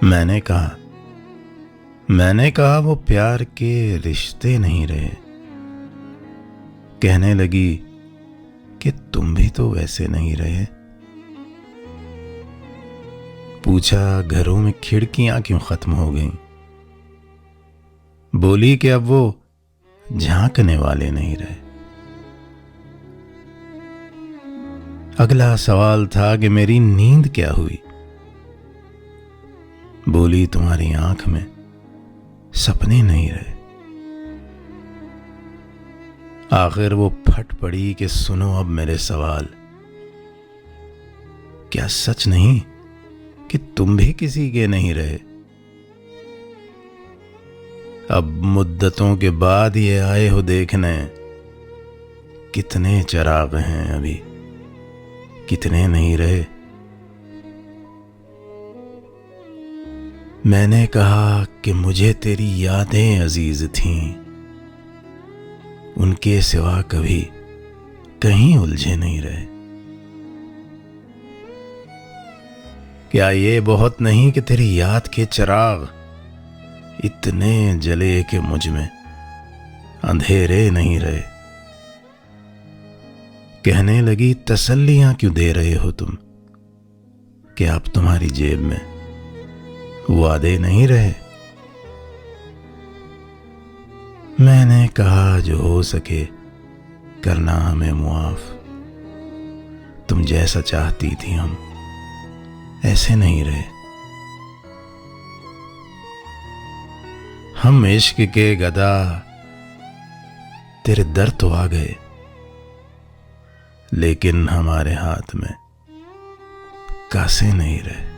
मैंने कहा वो प्यार के रिश्ते नहीं रहे। कहने लगी कि तुम भी तो वैसे नहीं रहे। पूछा घरों में खिड़कियां क्यों खत्म हो गईं। बोली कि अब वो झांकने वाले नहीं रहे। अगला सवाल था कि मेरी नींद क्या हुई। बोली तुम्हारी आंख में सपने नहीं रहे। आखिर वो फट पड़ी कि सुनो अब मेरे सवाल। क्या सच नहीं कि तुम भी किसी के नहीं रहे। अब मुद्दतों के बाद ये आए हो देखने कितने चिराग हैं अभी, कितने नहीं रहे। मैंने कहा कि मुझे तेरी यादें अजीज थीं, उनके सिवा कभी कहीं उलझे नहीं रहे। क्या ये बहुत नहीं कि तेरी याद के चिराग इतने जले कि मुझ में अंधेरे नहीं रहे। कहने लगी तसल्लियां क्यों दे रहे हो तुम, कि अब तुम्हारी जेब में वादे नहीं रहे। मैंने कहा जो हो सके करना हमें मुआफ। तुम जैसा चाहती थी हम ऐसे नहीं रहे। हम इश्क के गदा तेरे दर तो आ गए, लेकिन हमारे हाथ में कासे नहीं रहे।